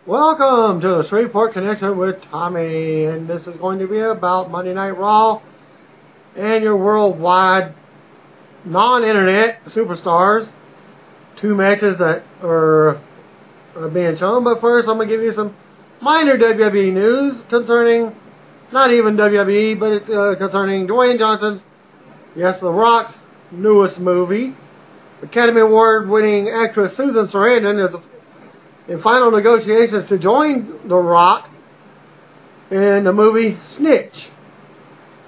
Welcome to the Shreveport Connection with Tommy, and this is going to be about Monday Night Raw and your worldwide non-internet superstars. Two matches that are being shown, but first I'm going to give you some minor WWE news concerning, not even WWE, but it's concerning Dwayne Johnson's, yes, The Rock's newest movie. Academy Award winning actress Susan Sarandon is in final negotiations to join The Rock in the movie Snitch.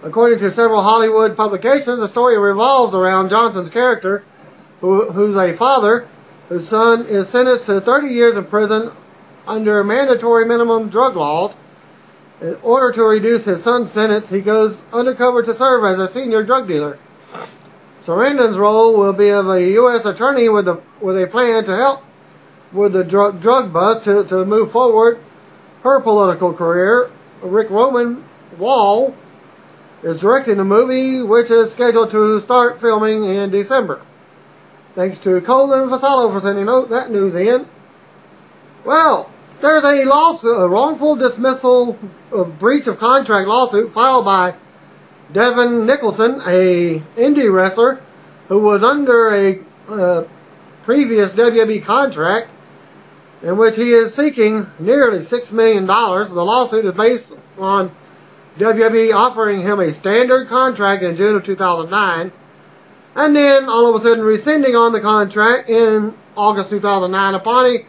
According to several Hollywood publications, the story revolves around Johnson's character, who's a father whose son is sentenced to 30 years in prison under mandatory minimum drug laws. In order to reduce his son's sentence, he goes undercover to serve as a senior drug dealer. Sarandon's role will be of a U.S. attorney with a plan to help with the drug bust to move forward her political career. Rick Roman Wall is directing the movie, which is scheduled to start filming in December. Thanks to Colin Vasallo for sending that news in. Well, there's a lawsuit, a wrongful dismissal of breach of contract lawsuit filed by Devin Nicholson, a indie wrestler who was under a previous WWE contract in which he is seeking nearly $6 million. The lawsuit is based on WWE offering him a standard contract in June of 2009, and then all of a sudden rescinding on the contract in August 2009 upon a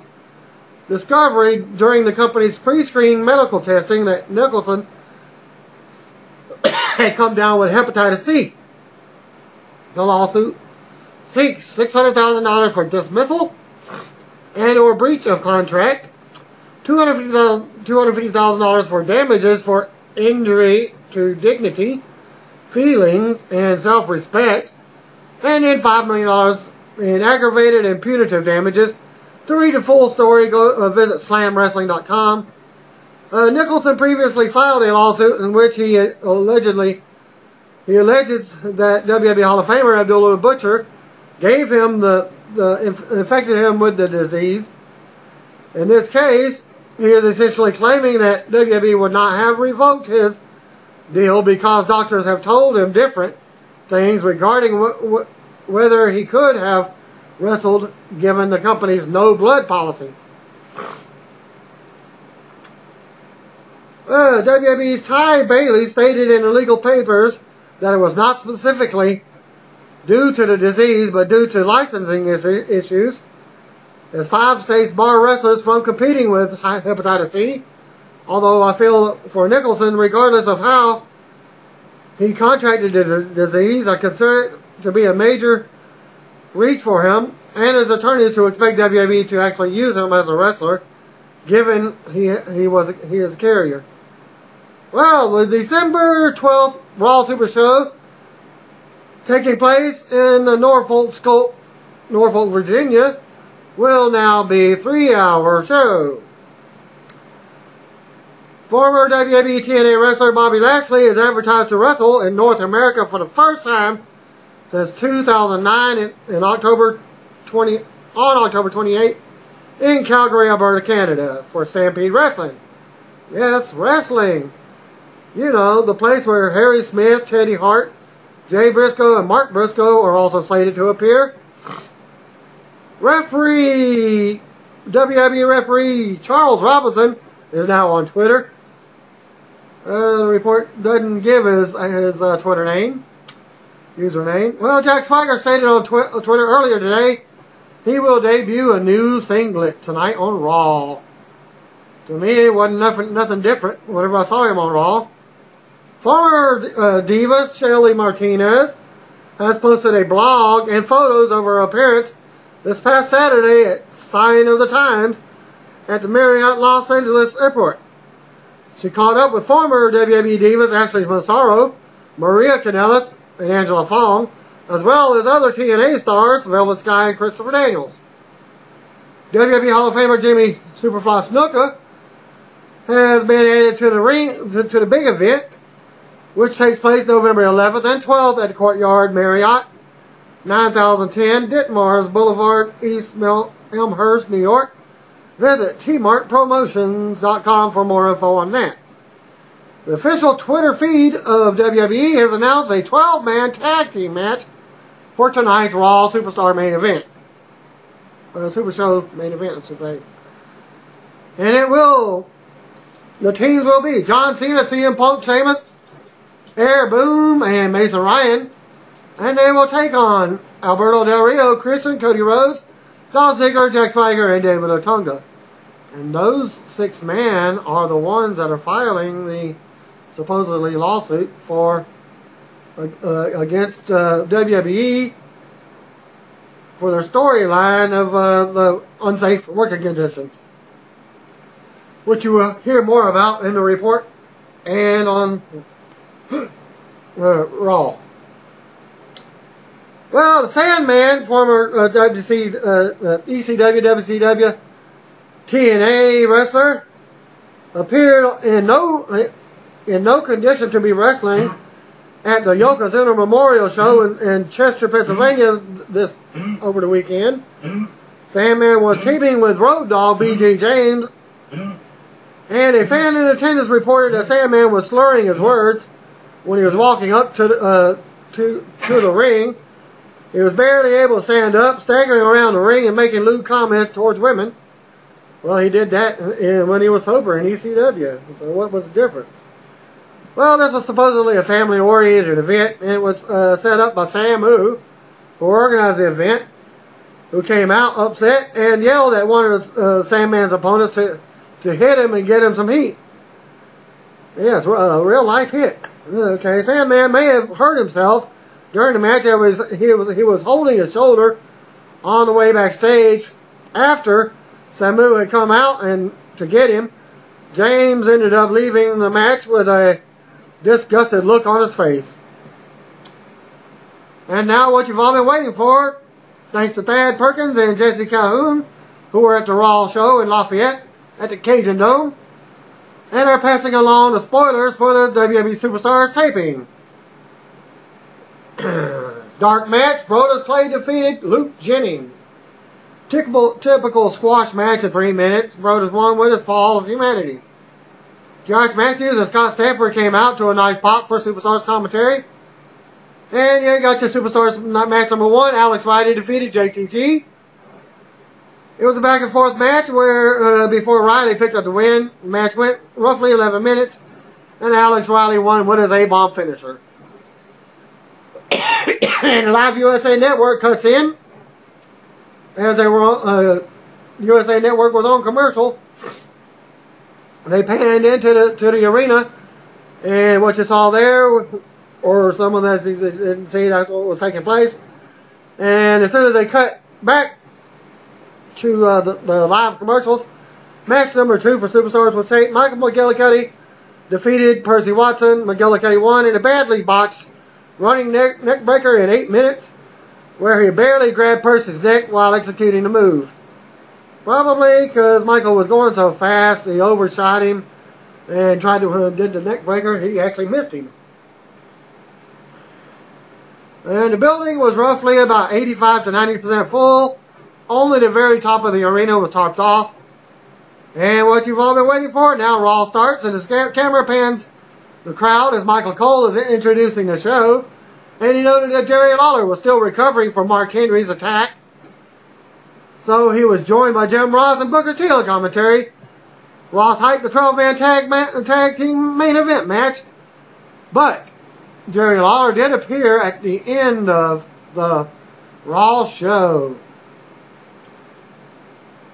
discovery during the company's pre-screen medical testing that Nicholson had come down with hepatitis C. The lawsuit seeks $600,000 for dismissal and or breach of contract, $250,000 for damages for injury to dignity, feelings, and self-respect, and then $5 million in aggravated and punitive damages. To read the full story, visit slamwrestling.com. Nicholson previously filed a lawsuit in which he alleges that WWE Hall of Famer Abdullah the Butcher gave him infected him with the disease. In this case, he is essentially claiming that WWE would not have revoked his deal because doctors have told him different things regarding whether he could have wrestled given the company's no blood policy. WWE's Ty Bailey stated in the legal papers that it was not specifically due to the disease, but due to licensing issues, as 5 states bar wrestlers from competing with hepatitis C. Although I feel for Nicholson, regardless of how he contracted the disease, I consider it to be a major reach for him and his attorneys to expect WWE to actually use him as a wrestler, given he is a carrier. Well, the December 12th Raw Super Show, taking place in the Norfolk, Virginia, will now be a 3-hour show. Former WWE TNA wrestler Bobby Lashley is advertised to wrestle in North America for the first time since 2009 on October 28th in Calgary, Alberta, Canada, for Stampede Wrestling. Yes, wrestling. You know, the place where Harry Smith, Teddy Hart, Jay Briscoe, and Mark Briscoe are also slated to appear. WWE referee Charles Robinson is now on Twitter. The report doesn't give his Twitter username. Well, Jack Swagger stated on Twitter earlier today he will debut a new singlet tonight on Raw. To me, it wasn't nothing different whenever I saw him on Raw. Former diva Shelly Martinez has posted a blog and photos of her appearance this past Saturday at Sign of the Times at the Marriott Los Angeles Airport. She caught up with former WWE divas Ashley Massaro, Maria Kanellis, and Angela Fong, as well as other TNA stars Velvet Sky and Christopher Daniels. WWE Hall of Famer Jimmy Superfly Snuka has been added to the big event, which takes place November 11th and 12th at the Courtyard Marriott, 9010 Ditmars Boulevard, East Elmhurst, New York. Visit tmartpromotions.com for more info on that. The official Twitter feed of WWE has announced a 12-man tag team match for tonight's Raw Superstar main event. Super Show main event, I should say. And the teams will be John Cena, CM Punk, Sheamus, Air Boom, and Mason Ryan. And they will take on Alberto Del Rio, Christian, Cody Rhodes, Dolph Ziggler, Jack Swagger, and David Otunga. And those 6 men are the ones that are filing the supposedly lawsuit for against WWE for their storyline of the unsafe working conditions, which you will hear more about in the report and on Raw. Well, the Sandman, former ECW, WCW, TNA wrestler, appeared in no condition to be wrestling at the Yokozuna Memorial Show in Chester, Pennsylvania over the weekend. Sandman was teaming with Road Dogg B.J. James, and a fan in attendance reported that Sandman was slurring his words when he was walking up to the ring. He was barely able to stand up, staggering around the ring and making lewd comments towards women. Well, he did that when he was sober in ECW. So what was the difference? Well, this was supposedly a family-oriented event, and it was set up by Samu, who organized the event, who came out upset and yelled at one of Sandman's opponents to hit him and get him some heat. Yes, a real-life hit. Okay, Sandman may have hurt himself during the match. He was holding his shoulder on the way backstage after Samu had come out and to get him. James ended up leaving the match with a disgusted look on his face. And now what you've all been waiting for, thanks to Thad Perkins and Jesse Calhoun, who were at the Raw show in Lafayette at the Cajun Dome, and are passing along the spoilers for the WWE Superstars taping. Dark match, Brodus Clay defeated Luke Jennings. Typical squash match of 3 minutes. Brodus won with his fall of humanity. Josh Matthews and Scott Stanford came out to a nice pop for Superstars commentary. And you got your Superstars match number 1. Alex Riley defeated JTG. It was a back and forth match where before Riley picked up the win, the match went roughly 11 minutes. And Alex Riley won with his A-bomb finisher. And Live USA Network cuts in as they were USA Network was on commercial. They panned into the arena, and what you saw there, or someone that didn't see that's what was taking place. And as soon as they cut back to the live commercials, match number 2 for Superstars was taped. Michael McGillicuddy defeated Percy Watson. McGillicuddy won in a badly botched running neck breaker in 8 minutes, where he barely grabbed Percy's neck while executing the move. Probably because Michael was going so fast, he overshot him and tried to did the neck breaker. He actually missed him. And the building was roughly about 85 to 90% full. Only the very top of the arena was tarped off. And what you've all been waiting for, now Raw starts, and the camera pans the crowd as Michael Cole is introducing the show. And he noted that Jerry Lawler was still recovering from Mark Henry's attack. So he was joined by Jim Ross and Booker T on commentary. Ross hyped the 12-man tag team main event match. But Jerry Lawler did appear at the end of the Raw show,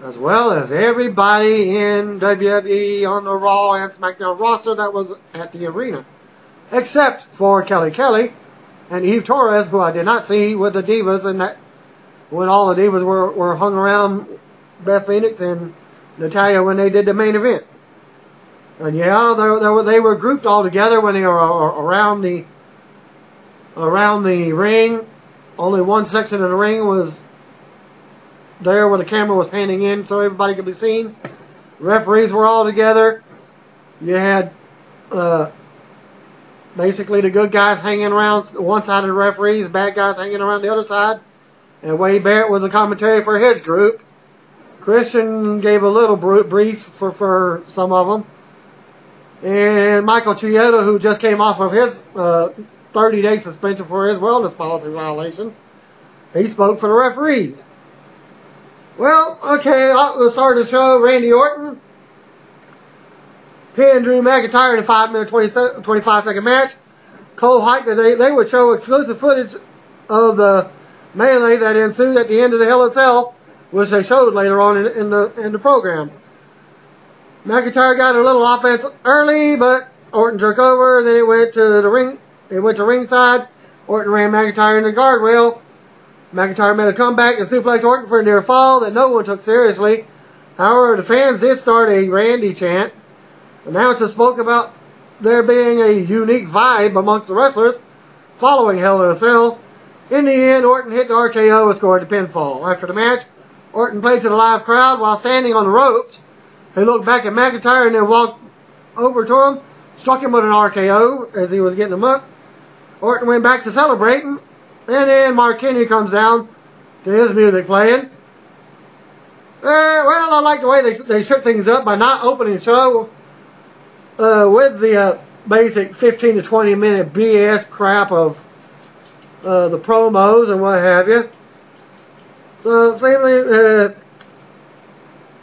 as well as everybody in WWE on the Raw and SmackDown roster that was at the arena, except for Kelly and Eve Torres, who I did not see with the Divas, and that when all the Divas were hung around Beth Phoenix and Natalya when they did the main event. And yeah, they were grouped all together when they were around the ring. Only one section of the ring was there where the camera was panning in so everybody could be seen. Referees were all together. You had basically the good guys hanging around one side of the referees, bad guys hanging around the other side. And Wade Barrett was the commentary for his group. Christian gave a little brief for some of them. And Michael Chioda, who just came off of his 30-day suspension for his wellness policy violation, he spoke for the referees. Well, okay, we'll start the show. Randy Orton pinned Drew McIntyre in a 5-minute, 25-second match. Cole hyped that they would show exclusive footage of the melee that ensued at the end of the Hell in a Cell, which they showed later on in the program. McIntyre got a little offense early, but Orton took over. Then it went to the ring. It went to ringside. Orton ran McIntyre into the guardrail. McIntyre made a comeback and suplexed Orton for a near fall that no one took seriously. However, the fans did start a Randy chant. Announcers spoke about there being a unique vibe amongst the wrestlers following Hell in a Cell. In the end, Orton hit the RKO and scored the pinfall. After the match, Orton played to the live crowd while standing on the ropes. He looked back at McIntyre and then walked over to him, struck him with an RKO as he was getting him up. Orton went back to celebrating, and then Mark Henry comes down to his music playing. Well, I like the way they shook things up by not opening the show with the basic 15 to 20 minute BS crap of the promos and what have you. So,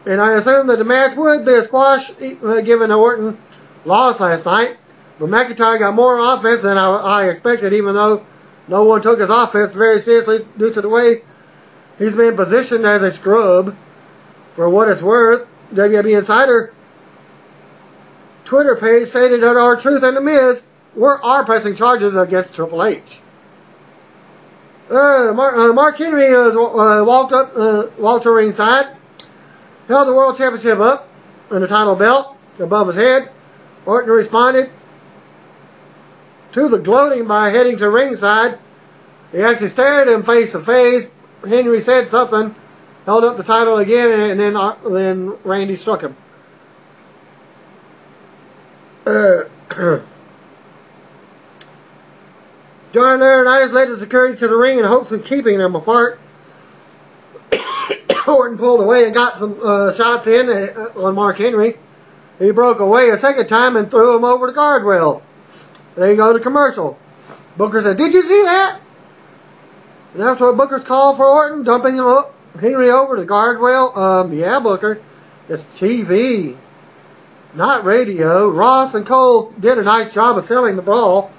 and I assume that the match would be a squash given that Orton lost last night. But McIntyre got more offense than I expected, even though no one took his offense very seriously due to the way he's been positioned as a scrub. For what it's worth, WWE Insider Twitter page stated that R-Truth and The Miz are pressing charges against Triple H. Mark Henry walked to ringside, held the World Championship up and the title belt above his head. Orton responded to the gloating by heading to ringside. He actually stared at him face to face. Henry said something, held up the title again, and then Randy struck him. John Laurinaitis led the security to the ring in hopes of keeping them apart. Orton pulled away and got some shots in on Mark Henry. He broke away a second time and threw him over the guardrail. There you go to commercial. Booker said, "Did you see that?" And that's what Booker's called for Orton, dumping Henry over the guardrail. Yeah, Booker. It's TV, not radio. Ross and Cole did a nice job of selling the brawl.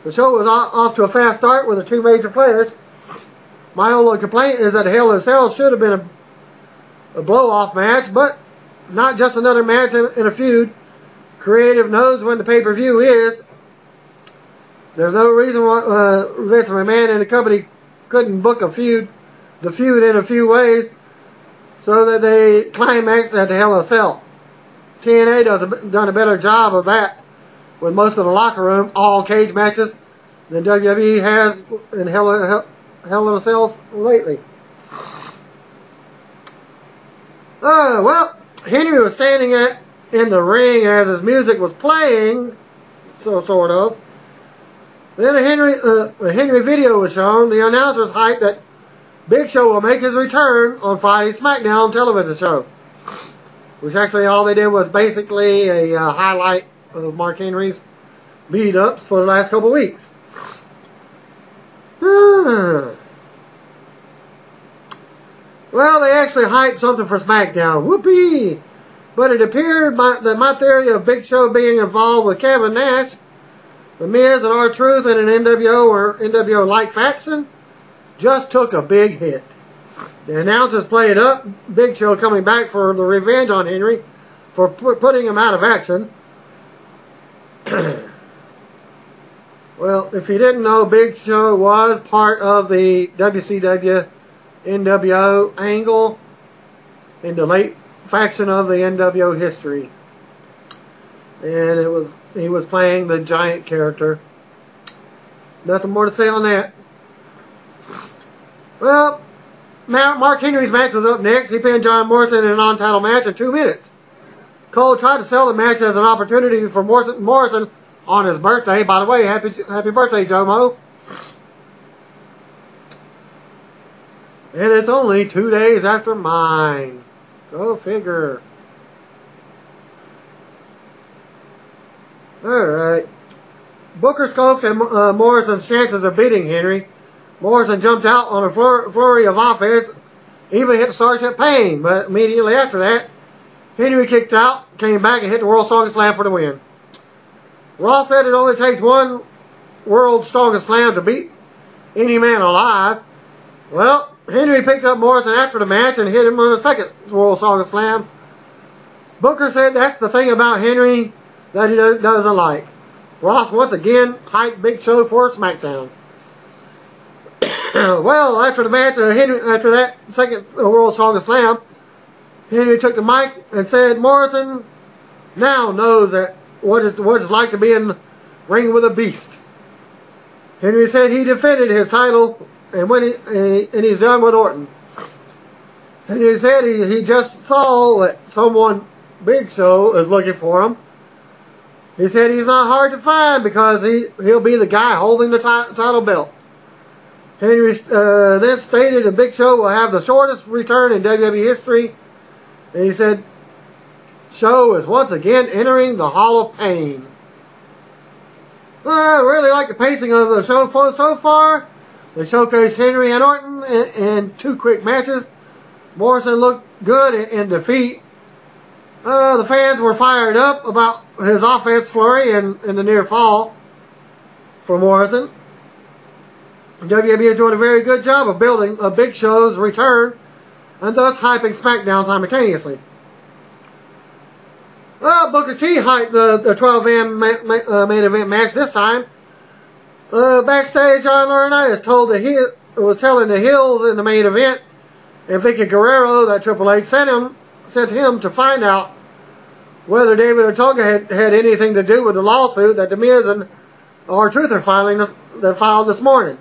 The show was off to a fast start with the two major players. My only complaint is that Hell in a Cell should have been a blow-off match, but not just another match in a feud. Creative knows when the pay-per-view is. There's no reason why Vince McMahon and the company couldn't book the feud in a few ways so that they climax at the Hell in a Cell. TNA done a better job of that with most of the locker room all cage matches than WWE has in Hell in a Cell lately. Well, Henry was standing in the ring as his music was playing, sort of. Then a Henry video was shown. The announcers hyped that Big Show will make his return on Friday's SmackDown television show. Which actually all they did was basically a highlight of Mark Henry's beat-ups for the last couple of weeks. Well, they actually hyped something for SmackDown. Whoopee! But it appeared that my theory of Big Show being involved with Kevin Nash, The Miz, and R-Truth in an NWO or NWO-like faction just took a big hit. The announcers played up Big Show coming back for the revenge on Henry for putting him out of action. Well, if you didn't know, Big Show was part of the WCW NWO angle in the late faction of the NWO history. And he was playing the giant character. Nothing more to say on that. Well, Mark Henry's match was up next. He pinned John Morrison in a non-title match in 2 minutes. Cole tried to sell the match as an opportunity for Morrison on his birthday. By the way, happy birthday, Jomo. And it's only 2 days after mine. Go figure. Alright. Booker scoffed at Morrison's chances of beating Henry. Morrison jumped out on a flurry of offense, even hit Sergeant Payne, but immediately after that, Henry kicked out, came back, and hit the World's Strongest Slam for the win. Ross said it only takes one World's Strongest Slam to beat any man alive. Well, Henry picked up Morrison after the match and hit him on the second World's Strongest Slam. Booker said that's the thing about Henry that he doesn't like. Ross once again hyped Big Show for SmackDown. Well, after the match, after that second World's Strongest Slam, Henry took the mic and said Morrison now knows that what it's like to be in the ring with a beast. Henry said he defended his title and he's done with Orton. Henry said he just saw that someone Big Show is looking for him. He said he's not hard to find because he'll be the guy holding the title belt. Henry then stated that Big Show will have the shortest return in WWE history. And he said, Show is once again entering the Hall of Pain. I really like the pacing of the show so far. They showcased Henry and Orton in 2 quick matches. Morrison looked good in defeat. The fans were fired up about his offense flurry and the near fall for Morrison. WWE is doing a very good job of building a Big Show's return and thus hyping SmackDown simultaneously. Booker T hyped the 12-man main event match this time. Backstage, John Laurinaitis was telling the Hills in the main event and Vicky Guerrero that Triple H sent him to find out whether David Otunga had anything to do with the lawsuit that The Miz and R-Truth are filed this morning.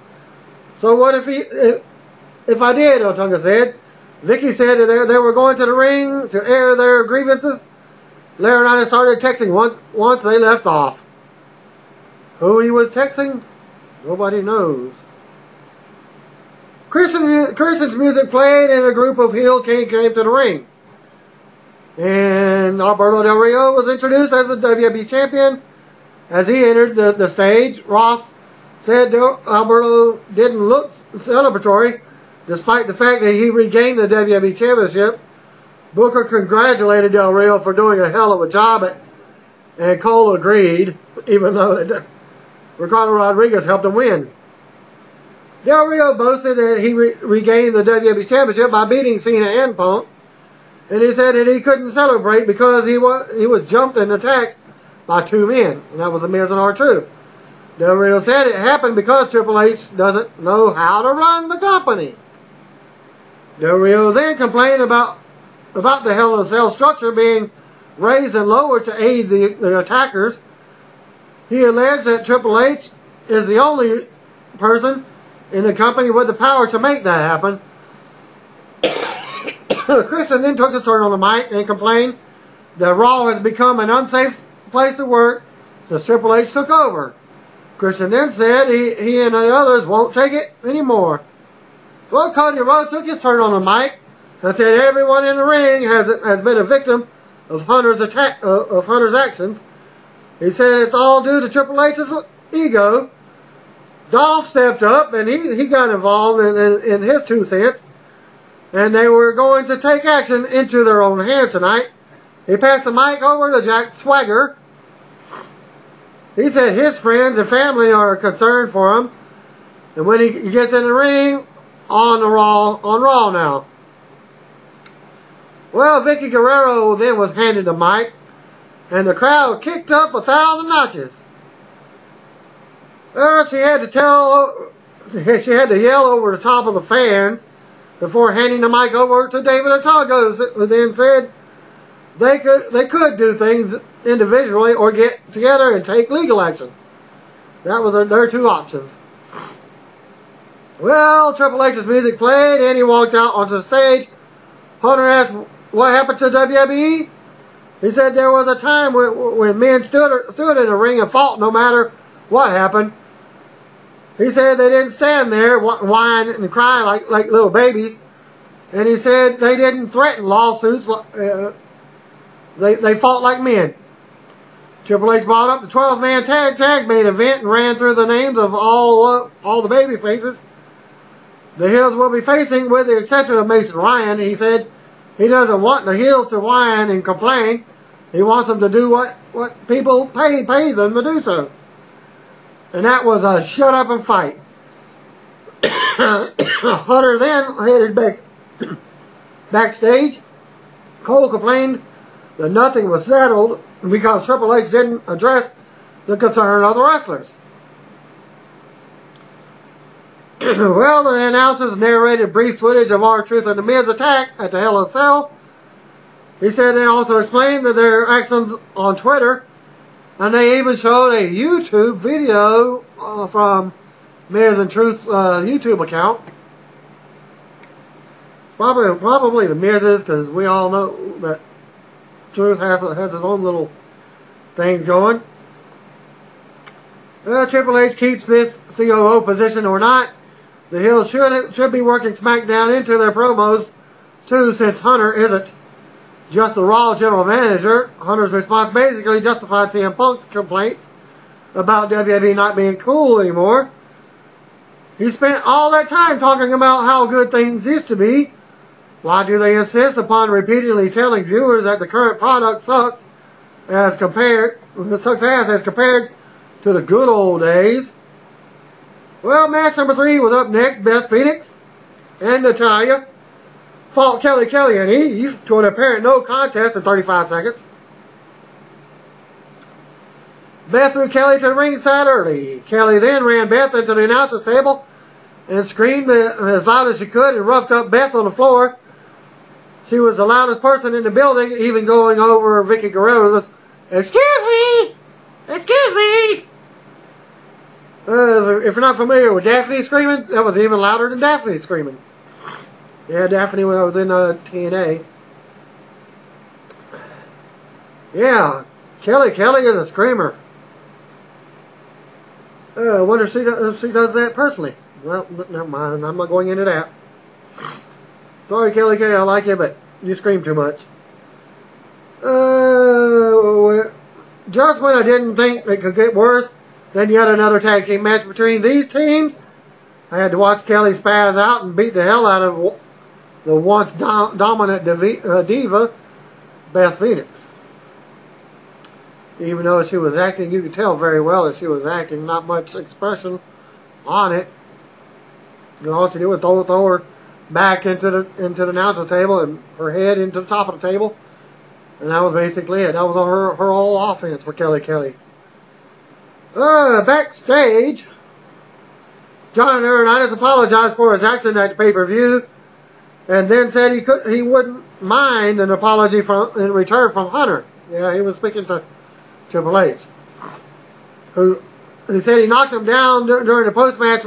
So what if I did, Otunga said. Vicky said that they were going to the ring to air their grievances. Laurinaitis started texting once they left off. Who he was texting? Nobody knows. Christian's music played and a group of heels came to the ring. And Alberto Del Rio was introduced as the WWE champion. As he entered the stage, Ross said Alberto didn't look celebratory, despite the fact that he regained the WWE championship. Booker congratulated Del Rio for doing a hell of a job, and Cole agreed, even though Ricardo Rodriguez helped him win. Del Rio boasted that he regained the WWE championship by beating Cena and Punk, and he said that he couldn't celebrate because he was jumped and attacked by 2 men, and that was The Miz and R-Truth. Del Rio said it happened because Triple H doesn't know how to run the company. Del Rio then complained about the Hell in a Cell structure being raised and lowered to aid the attackers. He alleged that Triple H is the only person in the company with the power to make that happen. Christian then took his turn on the mic and complained that Raw has become an unsafe place to work since Triple H took over. Christian then said he and the others won't take it anymore. Well, Cody Rhodes took his turn on the mic and said everyone in the ring has been a victim of Hunter's actions. He said it's all due to Triple H's ego. Dolph stepped up and he got involved in his 2 cents. And they were going to take action into their own hands tonight. He passed the mic over to Jack Swagger. He said his friends and family are concerned for him. And when he gets in the ring, on Raw now. Well, Vicky Guerrero then was handed the mic, and the crowd kicked up 1,000 notches. She had to yell over the top of the fans before handing the mic over to David Otunga, who then said they could do things individually or get together and take legal action. That was their 2 options. Well, Triple H's music played and he walked out onto the stage. Hunter asked what happened to WWE. He said there was a time when men stood in a ring and fought no matter what happened. He said they didn't stand there whine and cry like little babies. And he said they didn't threaten lawsuits. They fought like men. Triple H brought up the 12-man tag main event and ran through the names of all the baby faces the Heels will be facing, with the exception of Mason Ryan. He said he doesn't want the Heels to whine and complain. He wants them to do what people pay them to do so. And that was a shut up and fight. Hunter then headed backstage. Cole complained that nothing was settled because Triple H didn't address the concern of the wrestlers. Well, the announcers narrated brief footage of R-Truth and The Miz attack at the Hell in a Cell. He said they also explained that their actions on Twitter, and they even showed a YouTube video from Miz and Truth's YouTube account. Probably the Miz's, because we all know that Truth has his own little thing going. Triple H keeps this COO position or not, the Heels should be working SmackDown into their promos too, since Hunter isn't just the Raw general manager. Hunter's response basically justified CM Punk's complaints about WWE not being cool anymore. He spent all that time talking about how good things used to be. Why do they insist upon repeatedly telling viewers that the current product sucks as compared to the good old days? Well, match number 3 was up next. Beth Phoenix and Natalya fought Kelly and Eve to an apparent no contest in 35 seconds. Beth threw Kelly to the ringside early. Kelly then ran Beth into the announcer's table and screamed as loud as she could and roughed up Beth on the floor. She was the loudest person in the building, even going over Vicky Guerrero. Excuse me! Excuse me! If you're not familiar with Daphne screaming, that was even louder than Daphne screaming. Yeah, Daphne when I was in TNA. Yeah, Kelly is a screamer. I wonder if she does that personally. Well, never mind. I'm not going into that. Sorry, Kelly, I like you, but you scream too much. Just when I didn't think it could get worse, then yet another tag team match between these teams. I had to watch Kelly spaz out and beat the hell out of the once dominant diva, Beth Phoenix. Even though she was acting, you could tell very well that she was acting, not much expression on it. And all she did was throw her back into the announcer table and her head into the top of the table. And that was basically it. That was her whole offense for Kelly. Backstage, John Laurinaitis apologized for his accident at the pay-per-view, and then said he wouldn't mind an apology in return from Hunter. Yeah, he was speaking to Triple H, who he said he knocked him down during the post-match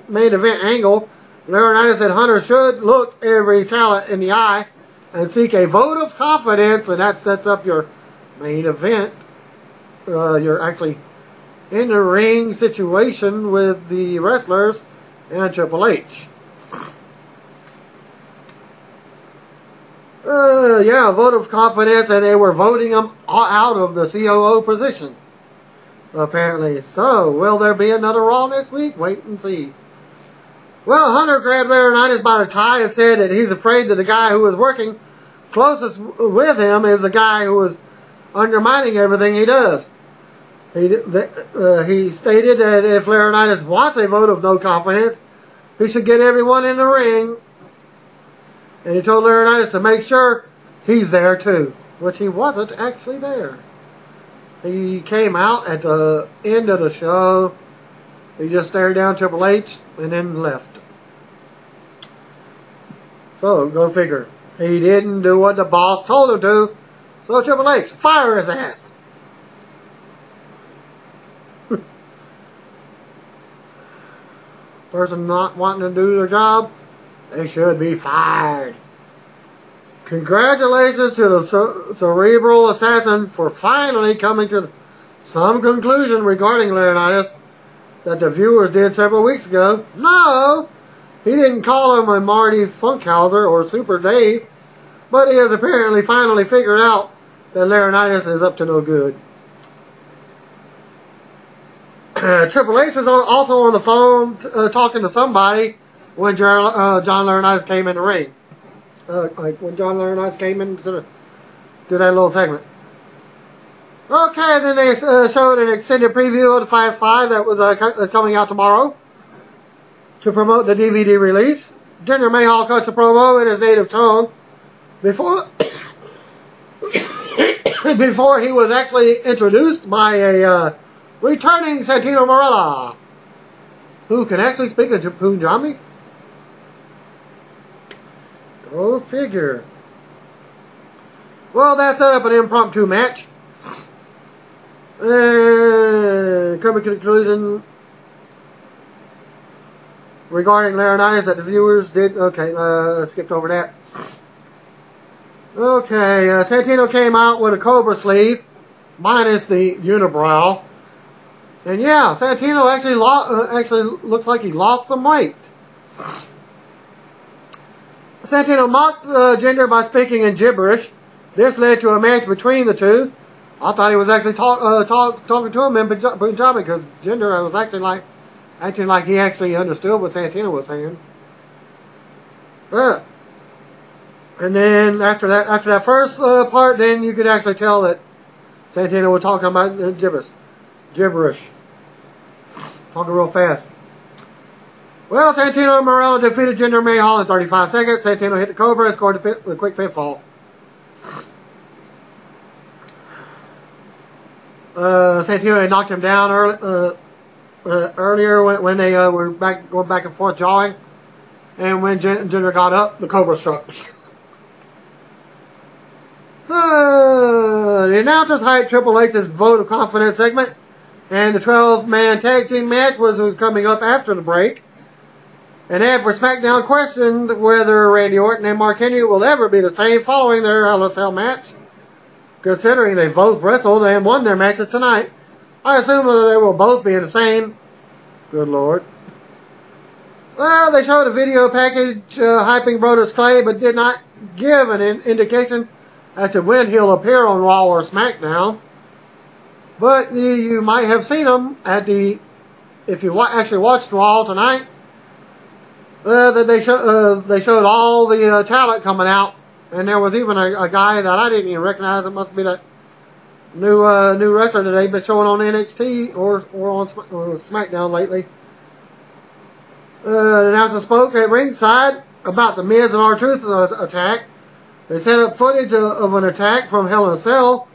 main event angle. Laurinaitis said Hunter should look every talent in the eye and seek a vote of confidence, and that sets up your main event. You're actually in the ring situation with the wrestlers and Triple H. Yeah, vote of confidence, and they were voting him out of the COO position, apparently. So, will there be another Raw next week? Wait and see. Well, Hunter grabbed Laurinaitis by the tie and said that he's afraid that the guy who is working closest with him is the guy who is undermining everything he does. He stated that if Laurinaitis wants a vote of no confidence, he should get everyone in the ring. And he told Laurinaitis to make sure he's there too, which he wasn't actually there. He came out at the end of the show. He just stared down Triple H and then left. So, go figure. He didn't do what the boss told him to. So Triple H, fire his ass. Person not wanting to do their job, they should be fired. Congratulations to the cerebral assassin for finally coming to some conclusion regarding Laurinaitis that the viewers did several weeks ago. No, He didn't call him a Marty Funkhauser or Super Dave, but he has apparently finally figured out that Laurinaitis is up to no good. Triple H was also on the phone talking to somebody when John Laurinaitis came in the ring. Like when John Laurinaitis came into that little segment. Okay, then they showed an extended preview of the Fast 5 that was coming out tomorrow to promote the DVD release. Jinder Mahal cuts a promo in his native tongue before he was actually introduced by a returning Santino Marella, who can actually speak a Punjabi. Go figure. Well, that set up an impromptu match. Coming to the conclusion regarding Laurinaitis that the viewers did. Okay, skipped over that. Okay, Santino came out with a Cobra sleeve, minus the unibrow. And yeah, Santino actually looks like he lost some weight. Santino mocked Jinder by speaking in gibberish. This led to a match between the two. I thought he was actually talking to him in Punjabi because Jinder was acting like he actually understood what Santino was saying. And then after that first part, then you could actually tell that Santino was talking about gibberish, talking real fast. Well, Santino and Morello defeated Jinder Mahal in 35 seconds. Santino hit the Cobra and scored a quick pinfall. Santino had knocked him down earlier when they were going back and forth jawing. And when Jinder got up, the Cobra struck. The announcers hyped Triple H's vote of confidence segment, and the 12-man tag team match was coming up after the break. And after SmackDown questioned whether Randy Orton and Mark Henry will ever be the same following their Hell in a Cell match, considering they both wrestled and won their matches tonight, I assume that they will both be the same. Good Lord. Well, they showed a video package hyping Brodus Clay, but did not give an indication as to when he'll appear on Raw or SmackDown. But you might have seen him if you actually watched Raw tonight, that they showed all the talent coming out, and there was even a guy that I didn't even recognize. It must be that new wrestler that they've been showing on NXT or on SmackDown lately. The announcer spoke at ringside about the Miz and R-Truth attack. They set up footage of an attack from Hell in a Cell.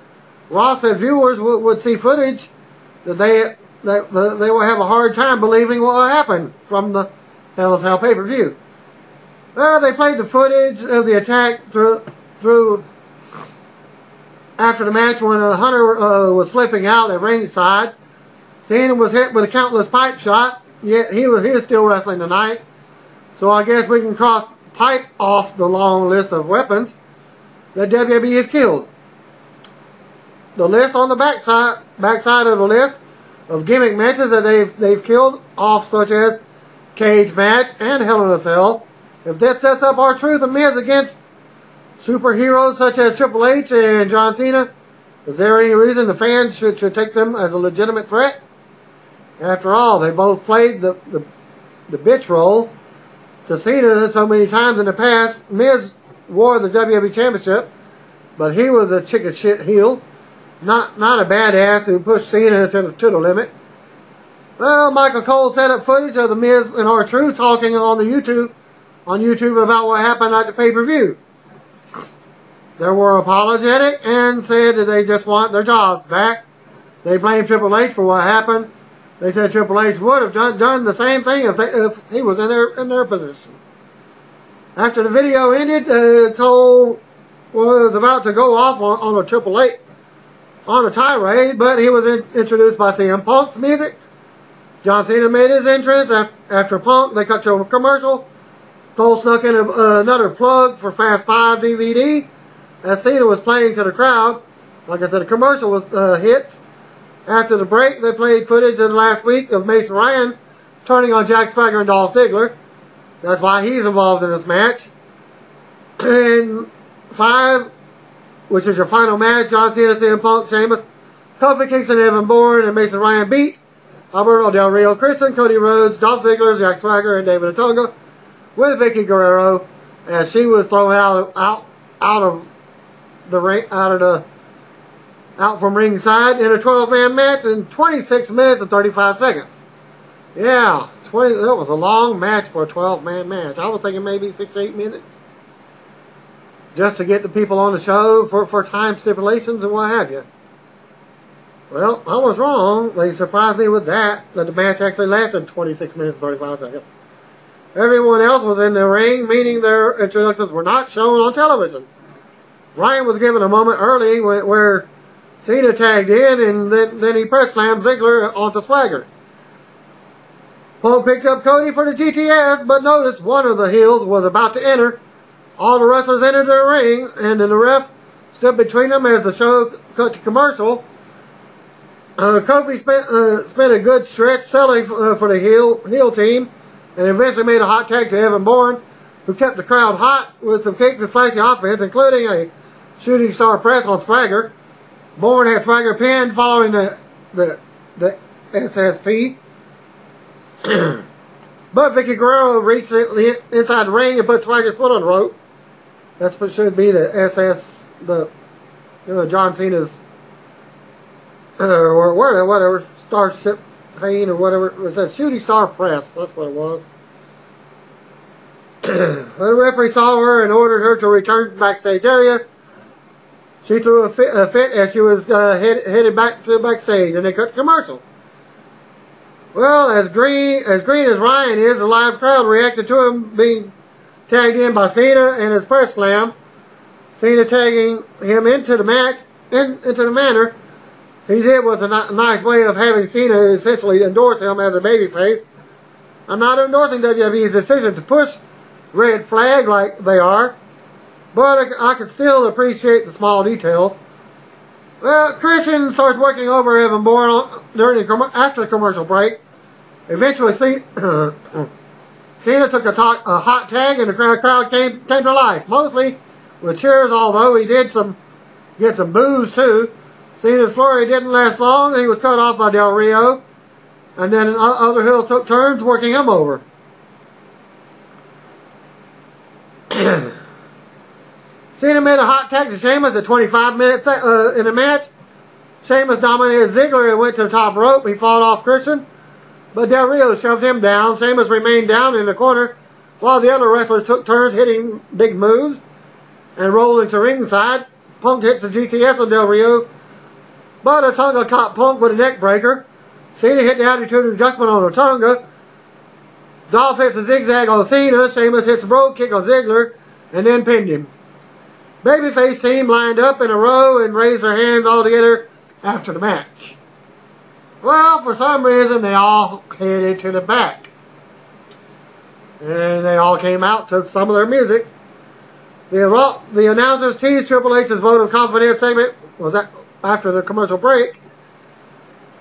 Ross said viewers would see footage that they will have a hard time believing what will happen from the Hell in a Cell pay-per-view. They played the footage of the attack through after the match when Hunter was flipping out at ringside. Cena was hit with countless pipe shots, yet he is still wrestling tonight. So I guess we can cross pipe off the long list of weapons that WWE has killed. The list on the backside of the list of gimmick matches that they've killed off, such as cage match and Hell in a Cell. If this sets up R-Truth and Miz against superheroes such as Triple H and John Cena, is there any reason the fans should take them as a legitimate threat? After all, they both played the bitch role to Cena so many times in the past. Miz wore the WWE Championship, but he was a chicken shit heel, not a badass who pushed Cena to the limit. Well, Michael Cole set up footage of the Miz and R-Truth talking on YouTube about what happened at the pay-per-view. They were apologetic and said that they just want their jobs back. They blamed Triple H for what happened. They said Triple H would have done the same thing if he was in their position. After the video ended, Cole was about to go off on a Triple H on a tirade, but he was introduced by CM Punk's music. John Cena made his entrance after Punk. They cut to a commercial. Cole snuck in another plug for Fast 5 DVD as Cena was playing to the crowd. Like I said, the commercial was hits. After the break, they played footage of last week of Mason Ryan turning on Jack Swagger and Dolph Ziggler. That's why he's involved in this match. And 5, which is your final match, John Cena, CM Punk, Sheamus, Kofi Kingston, Evan Bourne, and Mason Ryan beat Alberto Del Rio, Christian, Cody Rhodes, Dolph Ziggler, Jack Swagger, and David Otunga with Vicky Guerrero as she was thrown out of the ring, out from ringside in a 12-man match in 26 minutes and 35 seconds. Yeah, that was a long match for a 12-man match. I was thinking maybe 6 or 8 minutes. Just to get the people on the show for time stipulations and what have you. Well, I was wrong. They surprised me with that the match actually lasted 26 minutes and 35 seconds. Everyone else was in the ring, meaning their introductions were not shown on television. Ryan was given a moment early where Cena tagged in, and then he press slammed Ziggler onto Swagger. Punk picked up Cody for the GTS, but noticed one of the heels was about to enter. All the wrestlers entered the ring, and then the ref stood between them as the show cut to commercial. Kofi spent a good stretch selling for the heel team, and eventually made a hot tag to Evan Bourne, who kept the crowd hot with some kick and flashy offense, including a shooting star press on Swagger. Bourne had Swagger pinned following the SSP. But Vicky Guerrero reached inside the ring and put Swagger's foot on the rope. That's what should be the SS, John Cena's, or whatever, Starship Pain or whatever. It was a shooting star press. That's what it was. The referee saw her and ordered her to return to the backstage area. She threw a fit as she was headed back to the backstage, and they cut the commercial. Well, as green as Ryan is, the live crowd reacted to him being tagged in by Cena and his press slam. Cena tagging him into the match, into the manner he did was a nice way of having Cena essentially endorse him as a babyface. I'm not endorsing WWE's decision to push Red Flag like they are, but I can still appreciate the small details. Well, Christian starts working over Evan Bourne after the commercial break. Eventually, Cena took a hot tag, and the crowd came to life, mostly with cheers, although he did get some boos too. Cena's flurry didn't last long, and he was cut off by Del Rio, and then other heels took turns working him over. Cena made a hot tag to Sheamus at 25 minutes in the match. Sheamus dominated Ziggler and went to the top rope. He fought off Christian, but Del Rio shoved him down. Sheamus remained down in the corner while the other wrestlers took turns hitting big moves and rolling to ringside. Punk hits the GTS on Del Rio, but Otunga caught Punk with a neck breaker. Cena hit the attitude adjustment on Otunga. Dolph hits a zigzag on Cena. Sheamus hits a brogue kick on Ziggler and then pinned him. Babyface team lined up in a row and raised their hands all together after the match. Well, for some reason, they all headed to the back. And they all came out to some of their music. The announcers teased Triple H's vote of confidence segment was after the commercial break.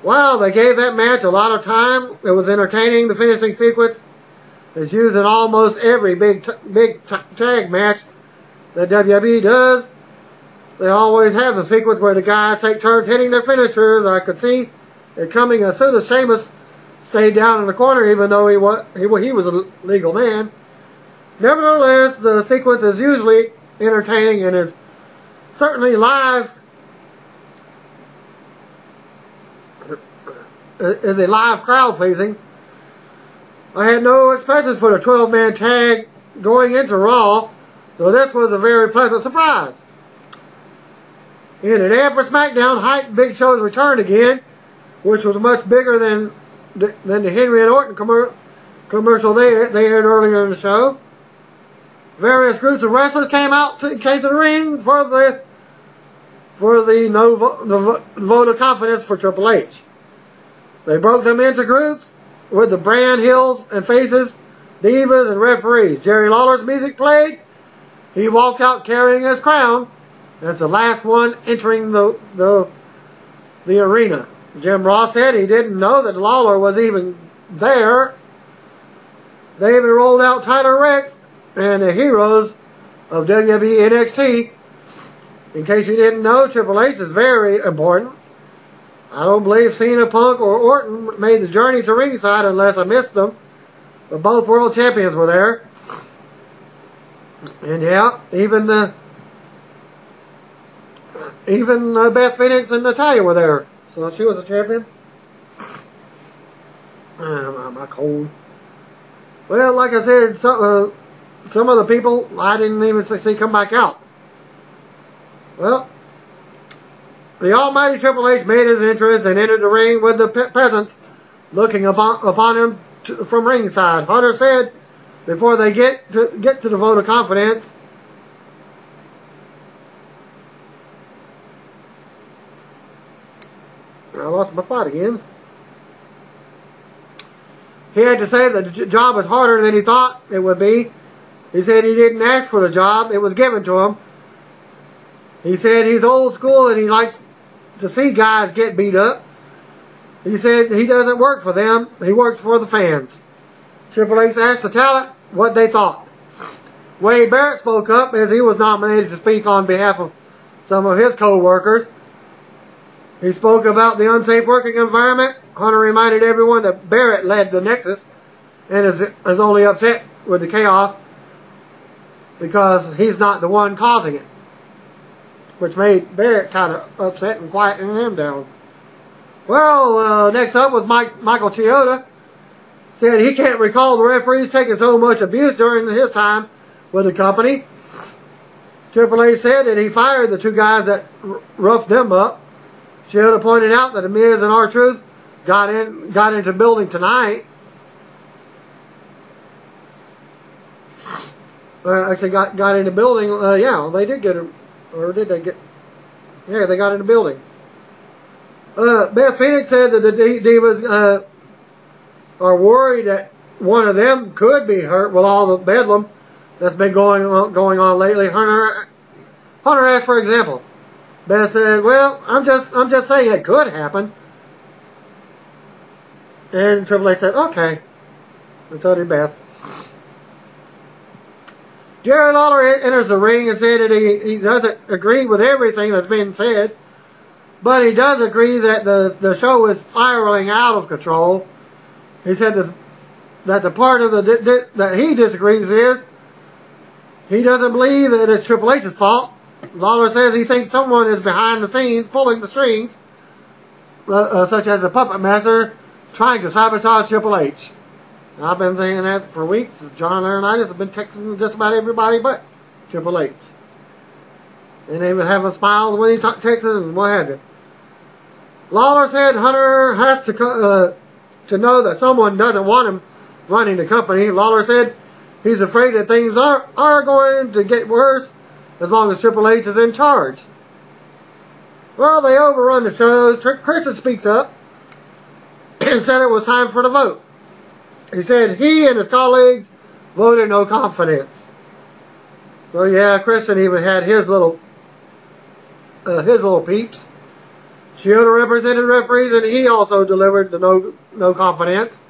Wow, they gave that match a lot of time. It was entertaining. The finishing sequence is used in almost every big tag match that WWE does. They always have the sequence where the guys take turns hitting their finishers. I could see it coming as soon as Sheamus stayed down in the corner, even though he was a legal man. Nevertheless, the sequence is usually entertaining and is certainly live. Is a live crowd pleasing. I had no expectations for the 12-man tag going into Raw, so this was a very pleasant surprise. In an ad for SmackDown, hyped Big Show's return again, which was much bigger than the Henry and Orton commercial they aired earlier in the show. Various groups of wrestlers came to the ring for the vote of confidence for Triple H. They broke them into groups with the brand heels and faces, divas, and referees. Jerry Lawler's music played. He walked out carrying his crown as the last one entering the arena. Jim Ross said he didn't know that Lawler was even there. They even rolled out Tyler Rex and the heroes of WWE NXT. In case you didn't know, Triple H is very important. I don't believe Cena, Punk, or Orton made the journey to ringside unless I missed them. But both world champions were there. And yeah, even Beth Phoenix and Natalya were there. So she was a champion. Am I cold? Well, like I said, some of the people I didn't even see come back out. Well, the almighty Triple H made his entrance and entered the ring with the peasants looking upon him from ringside. Hunter said before they get to the vote of confidence, I lost my spot again. He had to say that the job was harder than he thought it would be. He said he didn't ask for the job. It was given to him. He said he's old school and he likes to see guys get beat up. He said he doesn't work for them. He works for the fans. Triple H asked the talent what they thought. Wade Barrett spoke up as he was nominated to speak on behalf of some of his co-workers. He spoke about the unsafe working environment. Hunter reminded everyone that Barrett led the Nexus and is only upset with the chaos because he's not the one causing it, which made Barrett kind of upset and quieting him down. Well, next up was Michael Chioda. Said he can't recall the referees taking so much abuse during his time with the company. Triple H said that he fired the two guys that roughed them up. Chioda pointed out that The Miz and R-Truth got into the building tonight. Actually got in the building. Yeah, they did get him. Or did they get? Yeah, they got in the building. Beth Phoenix said that the Divas are worried that one of them could be hurt with all the bedlam that's been going on lately. Hunter asked for example. Beth said, "Well, I'm just saying it could happen." And Triple H said, "Okay." And so did Beth. Jerry Lawler enters the ring and said that he doesn't agree with everything that's been said, but he does agree that the show is spiraling out of control. He said that the part of that he disagrees is he doesn't believe that it's Triple H's fault. Lawler says he thinks someone is behind the scenes pulling the strings, such as a puppet master trying to sabotage Triple H. I've been saying that for weeks. John Laurinaitis has been texting just about everybody but Triple H. And they would have a smile when he texts and what have you. Lawler said Hunter has to know that someone doesn't want him running the company. Lawler said he's afraid that things are going to get worse as long as Triple H is in charge. Well, they overrun the shows. Christian speaks up and said it was time for the vote. He said he and his colleagues voted no confidence. So yeah, Christian even had his little peeps. Chioda represented referees and he also delivered the no confidence.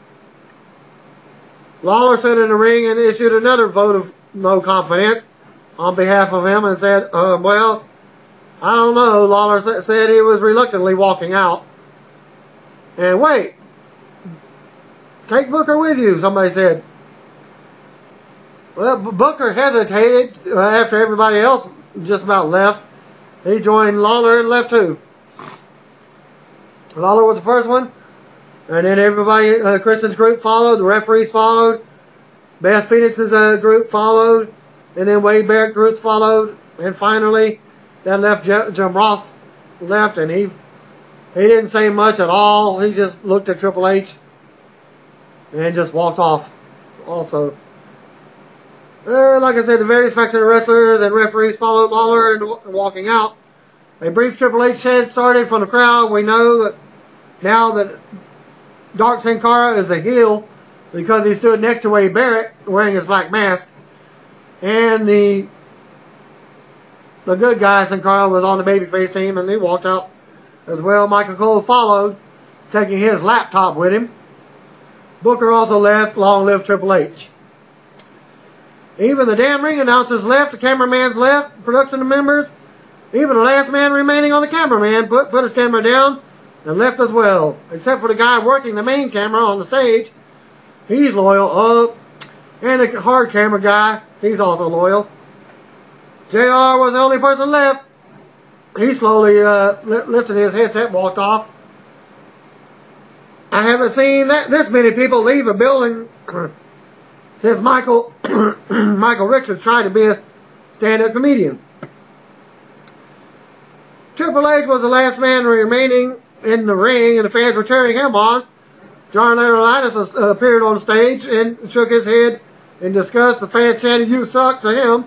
Lawler sat in the ring and issued another vote of no confidence on behalf of him and said, well, I don't know. Lawler said he was reluctantly walking out. And wait, take Booker with you, somebody said. Well, Booker hesitated after everybody else just about left. He joined Lawler and left too. Lawler was the first one. And then everybody, Christian's group followed, the referees followed, Beth Phoenix's group followed, and then Wade Barrett group followed, and finally that left Jim Ross left, and he didn't say much at all. He just looked at Triple H and just walked off also. Like I said, the various faction of wrestlers and referees followed Lawler and walking out. A brief Triple H chant started from the crowd. We know that now that Dark Sin Cara is a heel because he stood next to Wade Barrett wearing his black mask. And the good guy, Sin Cara, was on the babyface team and he walked out as well. Michael Cole followed, taking his laptop with him. Booker also left. Long live Triple H. Even the damn ring announcers left, the cameraman's left, production members, even the last man remaining on the cameraman put his camera down and left as well. Except for the guy working the main camera on the stage. He's loyal. Oh, and the hard camera guy, he's also loyal. JR was the only person left. He slowly lifted his headset and walked off. I haven't seen this many people leave a building since Michael Richards tried to be a stand-up comedian. Triple H was the last man remaining in the ring, and the fans were cheering him on. John Laurinaitis appeared on stage and shook his head in disgust. The fans chanted, "You suck," to him.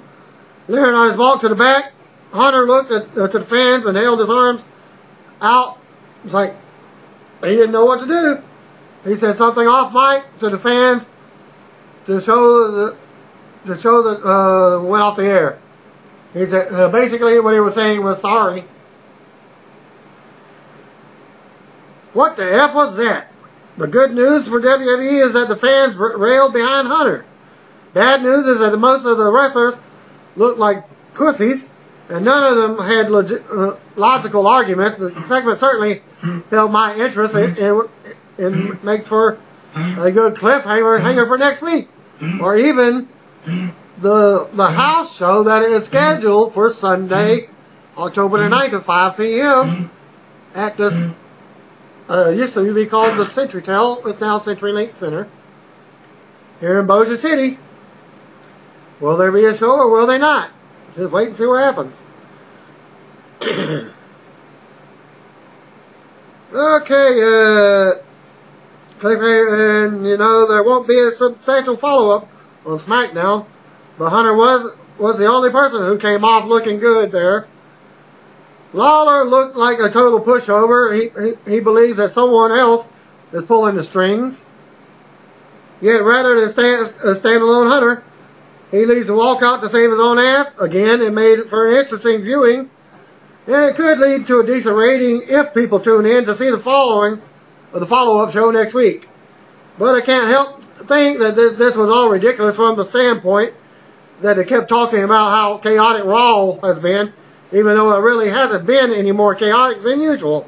Laurinaitis walked to the back. Hunter looked to the fans and held his arms out. It's like he didn't know what to do. He said something off mic to the fans to show that went off the air. He said basically what he was saying was sorry. What the F was that? The good news for WWE is that the fans railed behind Hunter. Bad news is that most of the wrestlers looked like pussies, and none of them had logical arguments. The segment certainly held my interest and makes for a good cliffhanger for next week. Or even the house show that is scheduled for Sunday, October the 9th at 5 p.m. at the used to be called the CenturyTel. It's now CenturyLink Center here in Bossier City. Will there be a show or will they not? Just wait and see what happens. Okay, and you know there won't be a substantial follow-up on SmackDown, but Hunter was the only person who came off looking good there. Lawler looked like a total pushover. He believes that someone else is pulling the strings. Yet rather than a standalone Hunter, he leads the walkout to save his own ass. Again, it made for an interesting viewing. And it could lead to a decent rating if people tune in to see the follow-up show next week. But I can't help think that this was all ridiculous from the standpoint that they kept talking about how chaotic Raw has been, even though it really hasn't been any more chaotic than usual.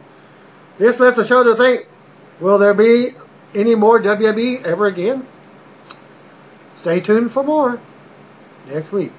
This left the show to think, will there be any more WWE ever again? Stay tuned for more next week.